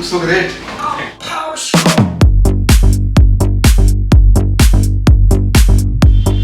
looks so great.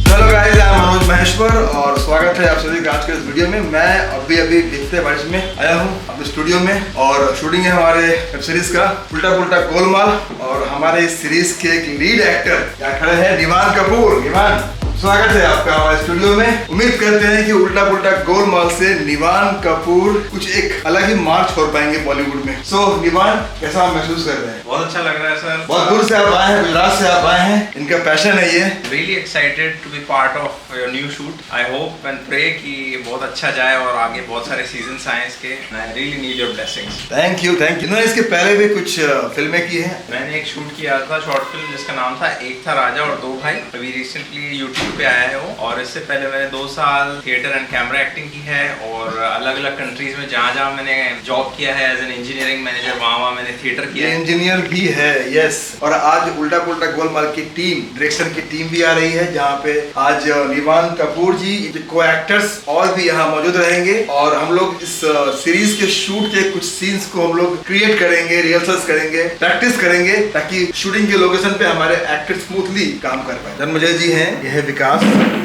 Hello guys, मैं मनोज महेश्वर और स्वागत है आप सभी का आज के इस वीडियो में। मैं अभी बीतते बारिश में आया हूँ अपने स्टूडियो में और शूटिंग है हमारे वेब सीरीज का उल्टा पुल्टा गोलमाल। और हमारे इस सीरीज के एक लीड एक्टर यहाँ खड़े हैं निवान कपूर। निवान, स्वागत है आपका हमारे स्टूडियो में। उम्मीद करते हैं कि उल्टा पुल्टा गोलमाल से निवान कपूर कुछ एक अलग ही मार्च छोड़ पाएंगे बॉलीवुड में। सो निवान, कैसा आप महसूस कर रहे हैं? बहुत अच्छा लग रहा है सर। बहुत दूर से आप आए हैं, गुजरात से आप आए हैं, इनका पैशन है ये। Really excited to be part of your new shoot. I hope and pray कि बहुत अच्छा जाए और आगे बहुत सारे सीजन्स आए इसके। I really need your blessings. Thank you. इन्होंने इसके पहले भी कुछ फिल्में की हैं। मैंने एक शूट किया था शॉर्ट फिल्म जिसका नाम था एक था राजा और दो भाई। अभी रिसेंटली यूट्यूब पे आया है वो। और इससे पहले मैंने 2 साल थिएटर एंड कैमरा एक्टिंग की है और अलग अलग कंट्रीज में जहाँ मैंने जॉब किया है एज एन इंजीनियरिंग मैनेजर, वहाँ मैंने थिएटर किया है। इंजीनियर भी है, यस। और आज उल्टा पुल्टा गोलमाल की टीम, डायरेक्शन की टीम भी आ रही है, जहाँ पे आज निवान कपूर जी को एक्टर्स और भी यहाँ मौजूद रहेंगे। और हम लोग इस सीरीज के शूट के कुछ सीन्स को हम लोग क्रिएट करेंगे, रिहर्सल्स करेंगे, प्रैक्टिस करेंगे, ताकि शूटिंग के लोकेशन पे हमारे एक्टर स्मूथली काम कर पाए। जन्मजय जी हैं, यह है विकास,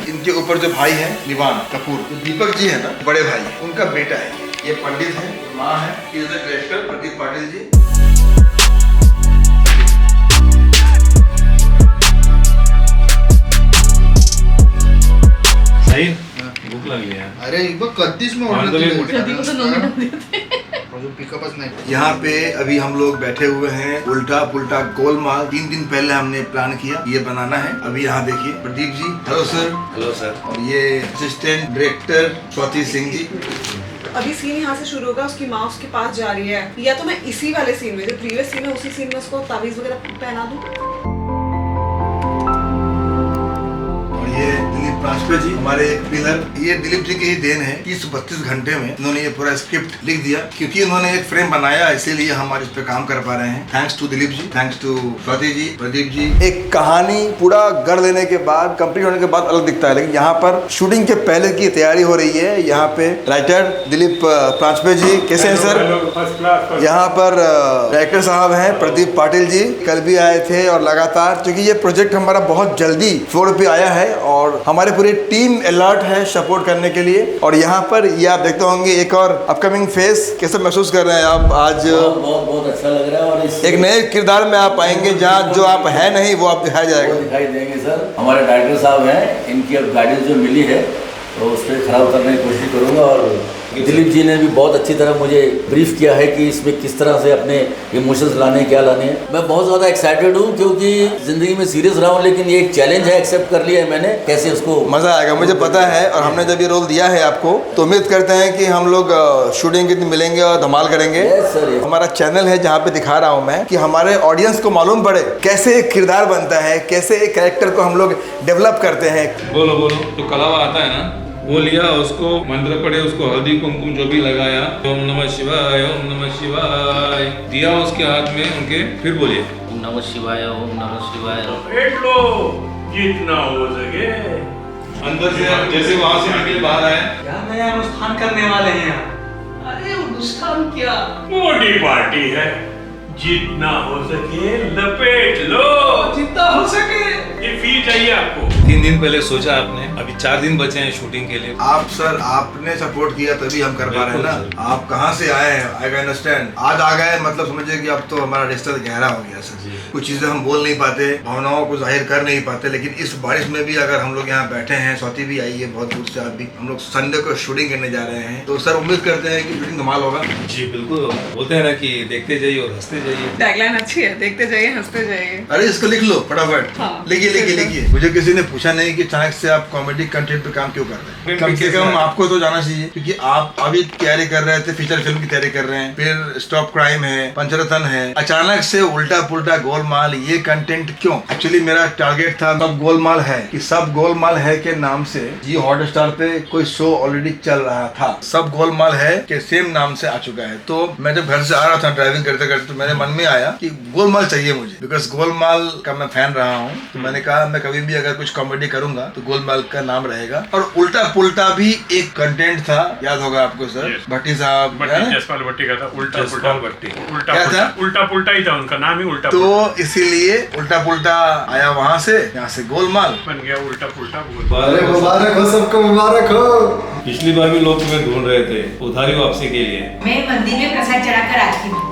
इनके ऊपर जो भाई हैं निवान कपूर, दीपक जी है ना बड़े भाई, उनका बेटा है। ये पंडित है, माँ है, डायरेक्टर प्रदीप पाटिल जी। सही भूक लागली है। अरे कधीच में पिकअपच नहीं। यहाँ पे अभी हम लोग बैठे हुए हैं उल्टा पुल्टा गोलमाल। 3 दिन पहले हमने प्लान किया ये बनाना है। अभी यहाँ देखिए Pradeep ji, hello sir. Hello sir. और ये असिस्टेंट डायरेक्टर स्वाति सिंह जी। अभी सीन यहाँ से शुरू होगा, उसकी माँ उसके पास जा रही है, या तो मैं इसी वाले सीन में, जो प्रीवियस सीन है उसी सीन में उसको तावीज वगैरह पहना दूं। ये दिलीप प्रांजपे जी हमारे एक पिलर। ये दिलीप जी की ही देन है। 30-32 घंटे में इन्होंने ये पूरा स्क्रिप्ट लिख दिया, क्योंकि इन्होंने एक फ्रेम बनाया, इसीलिए हम आज इस पे काम कर पा रहे हैं। Thanks to Dilip ji, thanks to Swati ji, Pradeep ji. एक कहानी पूरा गढ़ लेने के बाद, कंप्लीट होने के बाद अलग दिखता है, लेकिन यहाँ पर शूटिंग के पहले की तैयारी हो रही है। यहाँ पे राइटर दिलीप प्रांजपे जी, कैसे हैं सर? यहाँ पर डायरेक्टर साहब हैं प्रदीप पाटिल जी, कल भी आए थे। और लगातार, क्योंकि ये प्रोजेक्ट हमारा बहुत जल्दी फ्लोर पे आया है और हमारे पूरी टीम अलर्ट है सपोर्ट करने के लिए। और यहाँ पर ये आप देखते होंगे एक और अपकमिंग फेस। कैसे महसूस कर रहे हैं आप आज? बहुत अच्छा लग रहा है। और एक नए किरदार में आप आएंगे, जहाँ जो आप है नहीं वो आप दिखाया जाएगा। दिखाई देंगे सर। हमारे डायरेक्टर साहब हैं, इनकी अब गाइडेंस जो मिली है तो उस पर खराब करने की कोशिश करूँगा। और दिलीप जी ने भी बहुत अच्छी तरह मुझे ब्रीफ किया है कि इसमें किस तरह से अपने इमोशंस लाने, क्या लाने हैं। मैं बहुत ज़्यादा एक्साइटेड हूँ, क्योंकि ज़िंदगी में सीरियस रहा हूँ, लेकिन ये एक चैलेंज है, एक्सेप्ट कर लिया है मैंने। कैसे उसको मज़ा आएगा मुझे पता है। और हमने जब ये रोल दिया है आपको, तो उम्मीद करते हैं कि हम लोग शूटिंग के दिन मिलेंगे और धमाल करेंगे। सर, हमारा चैनल है जहाँ पे दिखा रहा हूँ मैं, कि हमारे ऑडियंस को मालूम पड़े कैसे एक किरदार बनता है, कैसे एक कैरेक्टर को हम लोग डेवलप करते हैं। बोलो जो कलावा आता है ना, वो लिया, उसको मंत्र पढ़े, उसको हल्दी कुमकुम जो भी लगाया, ओम नमः शिवाय, ओम नमः शिवाय दिया उसके हाथ में उनके, फिर बोलिए ओम नमः शिवाय, ओम नमः शिवाय। फेंट लो जितना हो सके। अंदर से जैसे वहां से निकले बाहर आए। क्या नया अनुष्ठान करने वाले हैं? अरे अनुष्ठान क्या, मोटी पार्टी है। जितना हो सके लपेट लो, जितना हो सके। ये फील चाहिए आपको। 3 दिन पहले सोचा आपने, अभी 4 दिन बचे हैं शूटिंग के लिए। आप सर, आपने सपोर्ट किया तभी हम कर पा रहे हैं ना। आप कहाँ से आए हैं, आई कैन अंडरस्टैंड। आज आ गए मतलब समझिए कि अब तो हमारा रिश्ता गहरा हो गया सर। कुछ चीजें हम बोल नहीं पाते, भावनाओं को जाहिर कर नहीं पाते, लेकिन इस बारिश में भी अगर हम लोग यहाँ बैठे हैं, स्वाति भी आई है बहुत दूर से, आप भी, हम लोग संडे को शूटिंग करने जा रहे हैं। तो सर उम्मीद करते हैं कि शूटिंग धमाल होगा। जी बिल्कुल, बोलते हैं ना कि देखते जाइए और हंसते जाइए। टैगलाइन अच्छी है, देखते जाइए हंसते जाइए। अरे इसको लिख लो फटाफट। हाँ, लिखिए। मुझे किसी ने पूछा नहीं कि अचानक से आप कॉमेडी कंटेंट पे काम क्यों कर रहे हैं। कम से कम आपको तो जाना चाहिए, क्योंकि आप अभी तैयारी कर रहे थे, फीचर फिल्म की तैयारी कर रहे हैं, फिर स्टॉप क्राइम है, पंचरत्न है, अचानक से उल्टा पुल्टा गोल गोलमाल, ये कंटेंट क्यों? एक्चुअली मेरा टारगेट था सब गोलमाल है, कि सब गोलमाल है के नाम से जियो हॉटस्टार पे कोई शो ऑलरेडी चल रहा था। सब गोलमाल है के सेम नाम से आ चुका है। तो मैं जब घर से आ रहा था ड्राइविंग करते करते तो मेरे मन में आया कि गोलमाल चाहिए मुझे, बिकॉज गोलमाल का मैं फैन रहा हूँ। तो मैंने कहा मैं कभी भी अगर कुछ कॉमेडी करूंगा तो गोलमाल का नाम रहेगा। और उल्टा पुल्टा भी एक कंटेंट था, याद होगा आपको सर, भट्टी साहब, जसपाल भट्टी का था उल्टा क्या था? उल्टा पुल्टा ही था, उनका नाम ही उल्टा तो इसीलिए उल्टा पुल्टा आया वहाँ से, यहाँ से गोलमाल बन गया। उल्टा पुल्टा मुबारक हो सबको, मुबारक हो। पिछली बार भी लोग तुम्हें ढूंढ रहे थे उधारी वापसी के लिए। मैं मंदिर में प्रसाद चढ़ाकर आती हूँ।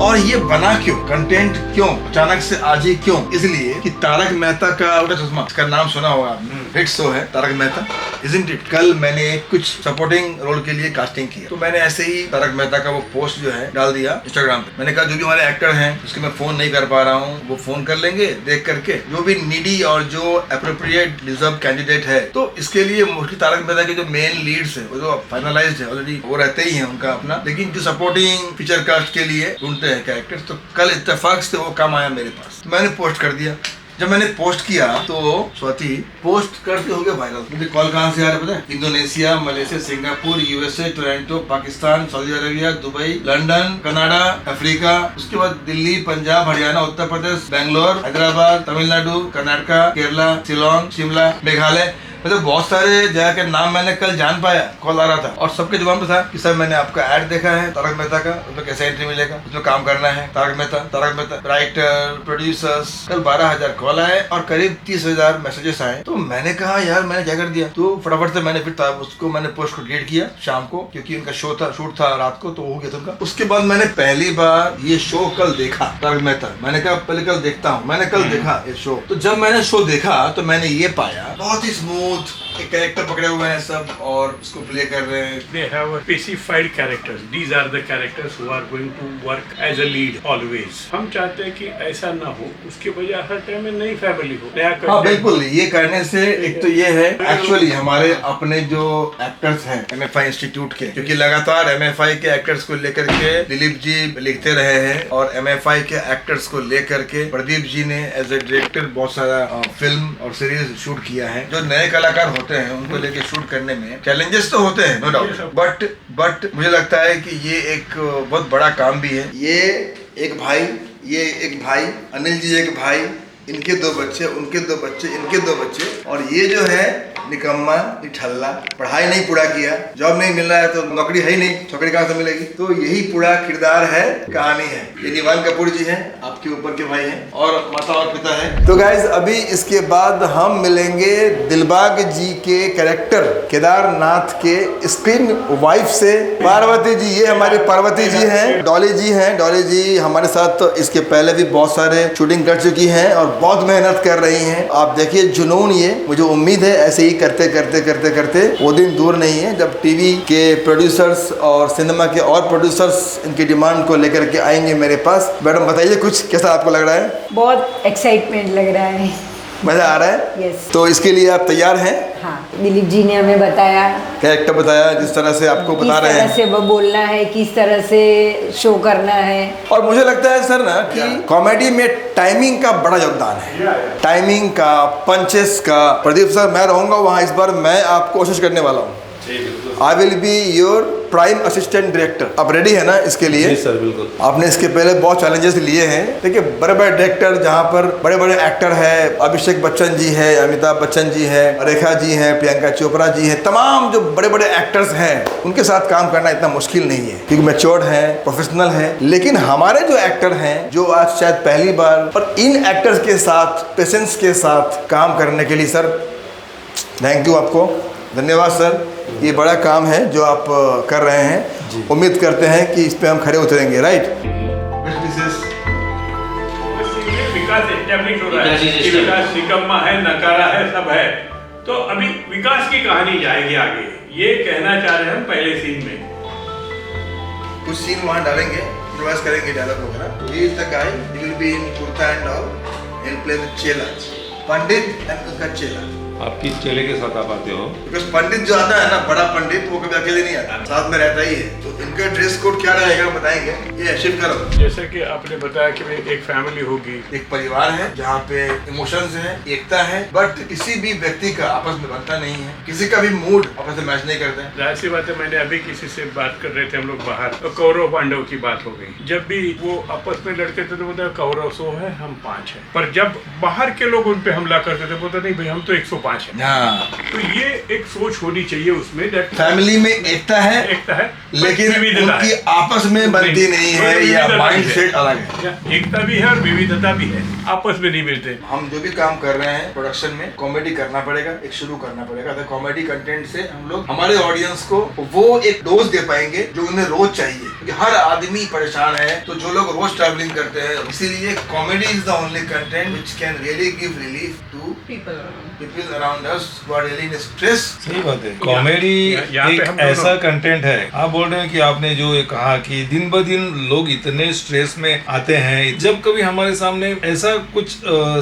और ये बना क्यों, कंटेंट क्यों अचानक से आज ही क्यों? इसलिए कि तारक मेहता का उल्टा चश्मा, इसका नाम सुना होगा आपने, हिट शो है तारक मेहता, इज़न्ट इट? कल मैंने कुछ सपोर्टिंग रोल के लिए कास्टिंग किया, तो मैंने ऐसे ही तारक मेहता का वो पोस्ट जो है डाल दिया इंस्टाग्राम पे। मैंने कहा जो भी हमारे एक्टर हैं उसके मैं फोन नहीं कर पा रहा हूँ, वो फोन कर लेंगे देख करके, जो भी नीडी और जो अप्रोप्रिएट डिजर्व कैंडिडेट है। तो इसके लिए मोस्टली तारक मेहता के जो मेन लीड्स है वो जो फाइनलाइज्ड है ऑलरेडी, वो रहते ही हैं उनका अपना, लेकिन जो सपोर्टिंग फीचर कास्ट के लिए ढूंढते हैं कैरेक्टर्स, तो कल इत्तेफाक से वो काम आया मेरे पास, तो मैंने पोस्ट कर दिया। जब मैंने पोस्ट किया तो स्वाति पोस्ट करके हो गया वायरल। मुझे कॉल कहाँ से आ रहा है पता है? Indonesia, Malaysia, Singapore, USA, Toronto, Pakistan, Saudi Arabia, Dubai, London, Canada, Africa, उसके बाद दिल्ली, पंजाब, हरियाणा, उत्तर प्रदेश, बेंगलोर, हैदराबाद, तमिलनाडु, कर्नाटका, केरला, शिलोंग, शिमला, मेघालय, मतलब बहुत सारे जगह के नाम मैंने कल जान पाया। कॉल आ रहा था और सबके जवाब में था कि सर मैंने आपका ऐड देखा है तारक मेहता का, उसमें कैसे एंट्री मिलेगा, उसमें काम करना है, तारक मेहता, राइटर, प्रोड्यूसर्स। कल 12,000 कॉल आए और करीब 30,000 मैसेजेस आए। तो मैंने कहा यार मैंने क्या कर दिया, तो फटाफट से मैंने फिर उसको मैंने पोस्ट को डिलीट किया शाम को, क्योंकि उनका शो था, शूट था रात को, तो हो गया था उनका। उसके बाद मैंने पहली बार ये शो कल देखा तारक मेहता। मैंने कहा पहले कल देखता हूँ, मैंने कल देखा ये शो। तो जब मैंने शो देखा तो मैंने ये पाया बहुत ही स्मूथ एक कैरेक्टर पकड़े हुए हैं सब और उसको प्ले कर रहे हैं। They have a specified characters. These are the characters who are going to work as a lead always. हम चाहते हैं कि ऐसा ना हो, उसके बजाय हर टाइम में नई फैमिली हो, नया हाँ बिल्कुल, ये करने से एक तो ये है एक्चुअली हमारे अपने जो एक्टर्स हैं MFI इंस्टीट्यूट के, क्योंकि लगातार MFI के एक्टर्स को लेकर के दिलीप जी लिखते रहे हैं और MFI के एक्टर्स को लेकर के प्रदीप जी ने एज ए डायरेक्टर बहुत सारा फिल्म और सीरीज शूट किया है। जो नए कलाकार होते हैं उनको लेके शूट करने में चैलेंजेस तो होते हैं नो डाउट, बट मुझे लगता है कि ये एक बहुत बड़ा काम भी है। ये एक भाई अनिल जी, एक भाई, इनके 2 बच्चे, उनके 2 बच्चे, इनके 2 बच्चे, और ये जो है निकम्मा निठल्ला, पढ़ाई नहीं पूरा किया, जॉब नहीं मिल रहा है तो नौकरी है ही नहीं, नौकरी कहाँ से मिलेगी? तो यही पूरा किरदार है, कहानी है। ये निवान कपूर जी हैं, आपके ऊपर के भाई हैं और माता और पिता हैं। तो गाइज अभी इसके बाद हम मिलेंगे दिलबाग जी के कैरेक्टर केदारनाथ के स्क्रीन वाइफ से, पार्वती जी। ये हमारी पार्वती जी हैं, डॉली जी हमारे साथ तो इसके पहले भी बहुत सारे शूटिंग कर चुकी हैं और बहुत मेहनत कर रही हैं। आप देखिए जुनून, ये मुझे उम्मीद है ऐसे ही करते वो दिन दूर नहीं है जब टीवी के प्रोड्यूसर्स और सिनेमा के और प्रोड्यूसर्स इनकी डिमांड को लेकर के आएंगे मेरे पास। मैडम बताइए कुछ, कैसा आपको लग रहा है? बहुत एक्साइटमेंट लग रहा है, मजा आ रहा है? यस। तो इसके लिए आप तैयार हैं? हाँ, दिलीप जी ने हमें बताया, कैरेक्टर बताया, जिस तरह से आपको बता रहे हैं, किस तरह से वो बोलना है, किस तरह से शो करना है। और मुझे लगता है सर ना कि कॉमेडी में टाइमिंग का बड़ा योगदान है, टाइमिंग का, पंचेस का। प्रदीप सर मैं रहूंगा वहाँ इस बार, मैं आपको कोशिश करने वाला हूँ। I will be your prime assistant director. आप रेडी है ना इसके लिए? जी सर बिल्कुल। आपने इसके पहले बहुत चैलेंजेस लिए हैं, देखिए बड़े बड़े डायरेक्टर जहाँ पर बड़े बड़े एक्टर है, अभिषेक बच्चन जी है, अमिताभ बच्चन जी है, रेखा जी हैं, प्रियंका चोपड़ा जी हैं, तमाम जो बड़े बड़े एक्टर्स हैं उनके साथ काम करना इतना मुश्किल नहीं है क्योंकि मैच्योर्ड है, प्रोफेशनल है। लेकिन हमारे जो एक्टर हैं जो आज शायद पहली बार, और इन एक्टर्स के साथ पेशेंस के साथ काम करने के लिए सर थैंक यू, आपको धन्यवाद सर। ये बड़ा काम है जो आप कर रहे हैं, उम्मीद करते हैं कि इस पे हम खड़े उतरेंगे, राइट? विकास एस्टैब्लिश हो रहा है, विकास निकम्मा है, नकारा है, सब है। तो अभी विकास की कहानी जाएगी आगे, ये कहना चाह रहे हैं हम पहले सीन में। कुछ सीन वहाँ डालेंगे, इम्प्रोवाइज करेंगे डायलॉग वगैरह। He is the guy, he will be in kurta and all, he'll play the chela, Pandit and उसका चेला। आपकी चेले के साथ आप आते हो। बिकॉज पंडित जो आता है ना, बड़ा पंडित, वो कभी अकेले नहीं आता, साथ में रहता ही है। तो इनका ड्रेस कोड क्या रहेगा बताएंगे, ये शिव करो। जैसे कि आपने बताया कि भाई एक फैमिली होगी, एक परिवार है जहाँ पे इमोशंस है, एकता है, बट किसी भी व्यक्ति का आपस में बनता नहीं है, किसी का भी मूड आपस में मैच नहीं करता है। जाहिर सी बात है, मैंने अभी किसी से बात कर रहे थे हम लोग बाहर, तो कौरव पांडव की बात हो गई। जब भी वो आपस में लड़ते थे तो बोलते कौरव 100 है, हम 5 है, पर जब बाहर के लोग उन पे हमला करते थे बोलते नहीं भाई हम तो 105 है। तो ये एक सोच होनी चाहिए उसमें, फैमिली में एकता है, लेकिन उनकी आपस में बनती नहीं है, या माइंड सेट अलग है। एकता भी है और विविधता भी है, आपस में नहीं मिलते। हम जो भी काम कर रहे हैं प्रोडक्शन में, कॉमेडी करना पड़ेगा, एक शुरू करना पड़ेगा। तो कॉमेडी कंटेंट से हम लोग हमारे ऑडियंस को वो एक डोज दे पाएंगे जो उन्हें रोज चाहिए, क्योंकि हर आदमी परेशान है। तो जो लोग रोज ट्रैवलिंग करते हैं, इसीलिए comedy is the only content which can really give relief to people around us who are really in stress. सही बात है, कॉमेडी एक ऐसा कंटेंट है। आप बोल रहे हैं कि आपने जो ये कहा कि दिन ब दिन लोग इतने स्ट्रेस में आते हैं, जब कभी हमारे सामने ऐसा कुछ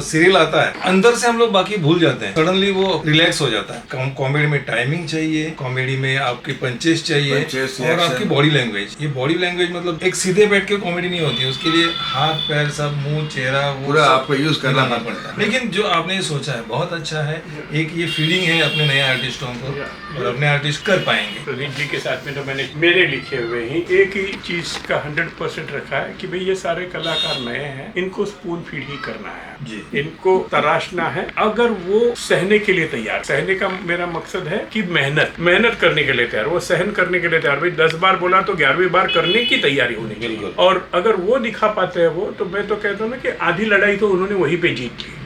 सीरियल आता है, अंदर से हम लोग बाकी भूल जाते हैं, सडनली वो रिलैक्स हो जाता है। कॉमेडी में टाइमिंग चाहिए, कॉमेडी में आपकी पंचेस चाहिए, और आपकी बॉडी लैंग्वेज। ये बॉडी लैंग्वेज मतलब एक सीधे बैठ के कॉमेडी नहीं होती, उसके लिए हाथ पैर सब, मुंह, चेहरा, पूरा आपको यूज करना पड़ता है। लेकिन जो आपने सोचा है बहुत अच्छा है। एक ये फीलिंग है अपने नए आर्टिस्टों को, और अपने आर्टिस्ट कर पाएंगे। तो जी के साथ में तो मैंने मेरे लिखे हुए ही एक ही चीज का 100% रखा है कि भाई ये सारे कलाकार नए हैं, इनको स्पून फीड ही करना है जी, इनको तराशना है। अगर वो सहने के लिए तैयार, सहने का मेरा मकसद है कि मेहनत करने के लिए तैयार, वो सहन करने के लिए तैयार। भाई 10 बार बोला तो 11वीं बार करने की तैयारी होनी चाहिए। और अगर वो दिखा पाते हैं वो, तो मैं तो कहता हूँ ना कि आधी लड़ाई तो उन्होंने वहीं पे जीत ली।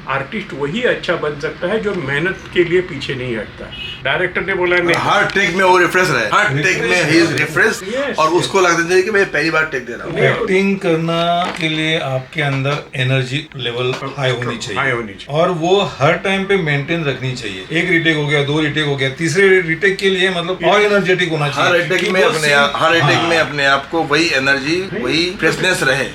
आर्टिस्ट वही अच्छा बन सकता है जो मेहनत के लिए पीछे नहीं हटता। डायरेक्टर ने बोला नहीं, हर टेक में वो रिफ्रेश रहे, हर टेक में ही इज रिफ्रेश, और उसको लगता चाहिए कि मैं पहली बार टेक दे रहा हूँ। एक्टिंग करना के लिए आपके अंदर एनर्जी लेवल हाई होनी चाहिए, और वो हर टाइम पे मेंटेन रखनी चाहिए। एक रिटेक हो गया, 2 रिटेक हो गया, तीसरे रिटेक के लिए मतलब और एनर्जेटिक होना चाहिए। हर रिटेक में अपने आप को वही एनर्जी, वही फ्रेशनेस रहे।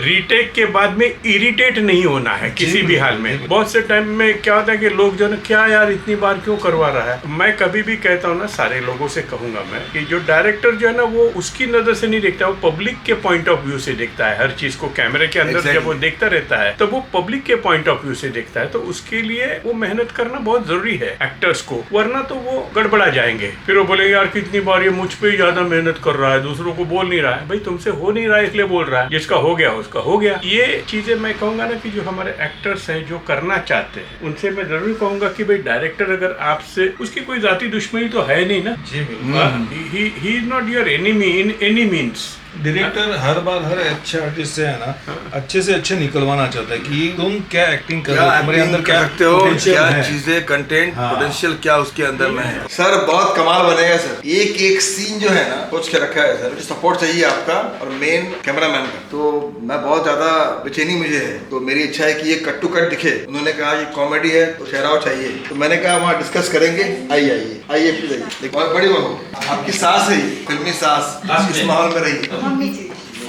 रिटेक के बाद में इरिटेट नहीं होना है किसी भी हाल में। बहुत से टाइम में क्या होता है कि लोग जो है क्या यार इतनी बार क्यों करवा रहा है। मैं कभी भी कहता हूँ ना, सारे लोगों से कहूंगा मैं कि जो डायरेक्टर जो है ना, वो उसकी नजर से नहीं देखता, वो पब्लिक के पॉइंट ऑफ व्यू से देखता है हर चीज को। कैमरे के अंदर जब वो देखता रहता है तो वो पब्लिक के पॉइंट ऑफ व्यू से देखता है। तो उसके लिए वो मेहनत करना बहुत जरूरी है एक्टर्स को, वरना तो वो गड़बड़ा जाएंगे। फिर वो बोलेंगे यार कितनी बार ये मुझ पे ज्यादा मेहनत कर रहा है, दूसरों को बोल नहीं रहा है। भाई तुमसे हो नहीं रहा है इसलिए बोल रहा है, जिसका हो गया उसका हो गया। ये चीजें मैं कहूंगा ना कि जो हमारे एक्टर्स हैं जो करना चाहते हैं, उनसे मैं जरूर कहूंगा कि भाई डायरेक्टर अगर आपसे, उसकी कोई जाती दुश्मनी तो है नहीं ना जी, he is not your enemy in any means. Director हर बार हर अच्छे आर्टिस्ट से है ना, अच्छे से अच्छे निकलवाना चाहता है कि तुम क्या एक्टिंग कर रहे हो, तुम्हारे अंदर क्या सकते हो, क्या चीजें, कंटेंट पोटेंशियल क्या उसके अंदर में है। सर बहुत कमाल बनेगा सर। एक एक सीन जो है ना सोच के रखा है सर। मुझे सपोर्ट चाहिए आपका और मेन कैमरामैन का। तो मैं बहुत ज्यादा बेचैनी मुझे है, तो मेरी इच्छा है कि ये कट टू कट दिखे। उन्होंने कहा ये कॉमेडी है तो ठहराव चाहिए, तो मैंने कहा वहाँ डिस्कस करेंगे। आइए प्लीज आइए। बहुत बड़ी बहू आपकी सास है, फिल्मी सास, इस माहौल में रही।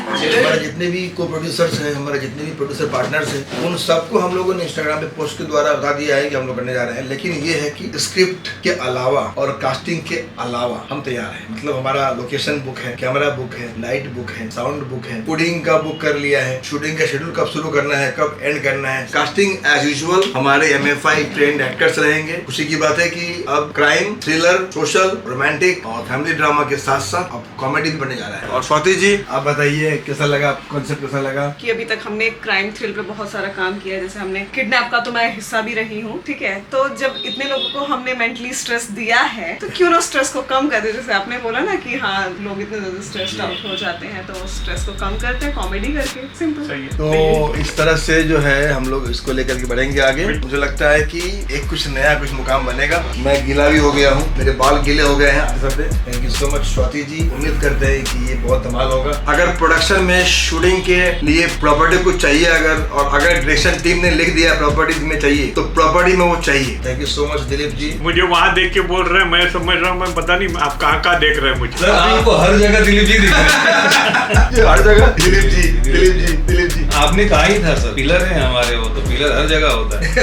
हमारे जितने भी को प्रोड्यूसर्स हैं, हमारे जितने भी प्रोड्यूसर पार्टनर्स हैं, उन सबको हम लोगों ने इंस्टाग्राम पे पोस्ट के द्वारा बता दिया है कि हम लोग करने जा रहे हैं। लेकिन ये है कि स्क्रिप्ट के अलावा और कास्टिंग के अलावा हम तैयार हैं। मतलब हमारा लोकेशन बुक है, कैमरा बुक है, लाइट बुक है, साउंड बुक है, फूडिंग का बुक कर लिया है, शूटिंग का शेड्यूल कब शुरू करना है, कब एंड करना है। कास्टिंग एज यूजुअल हमारे MFI ट्रेंड एक्टर्स रहेंगे। खुशी की बात है कि अब क्राइम, थ्रिलर, सोशल, रोमांटिक और फैमिली ड्रामा के साथ साथ अब कॉमेडी भी बनने जा रहा है। और स्वाति जी आप बताइए कैसा लगा, कॉन्सेप्ट कैसा लगा? कि अभी तक हमने क्राइम थ्रिल पे बहुत सारा काम किया है। जैसे हमने किडनैप का तो मैं हिस्सा भी रही हूँ, ठीक है। तो जब इतने लोगों को हमने मेंटली स्ट्रेस दिया है तो क्यों ना स्ट्रेस को कम कर दे। जैसे आपने बोला ना कि हाँ लोग इतने ज्यादा स्ट्रेस्ड आउट हो जाते हैं, तो स्ट्रेस को कम करते हैं कॉमेडी करके, सिंपल। तो इस तरह से जो है हम लोग इसको लेकर के बढ़ेंगे आगे। मुझे लगता है कि एक कुछ नया कुछ मुकाम बनेगा। मैं गीला भी हो गया हूँ, मेरे बाल गीले हो गए हैं। Thank you so much Swati ji. उम्मीद करते हैं कि ये बहुत धमाल होगा। अगर प्रोडक्शन में शूटिंग के लिए प्रॉपर्टी कुछ चाहिए अगर, और अगर डायरेक्शन टीम ने लिख दिया प्रॉपर्टी में चाहिए, तो प्रॉपर्टी में वो चाहिए। Thank you so much Dilip ji. मुझे वहाँ देख के बोल रहे हैं, मैं समझ रहा हूँ, मैं पता नहीं आप कहाँ देख रहे हैं मुझे। सर आपको हर जगह दिलीप जी दिख रहे हैं। हर जगह दिलीप जी। आपने कहा ही था सर, पिलर है हमारे, वो तो पिलर हर जगह होता है।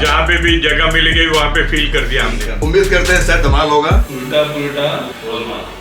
जहाँ पे भी जगह मिलेगी वहाँ पे फील कर दिया हमने। उम्मीद करते हैं सर धमाल होगा। उल्टा पुल्टा गोलमाल।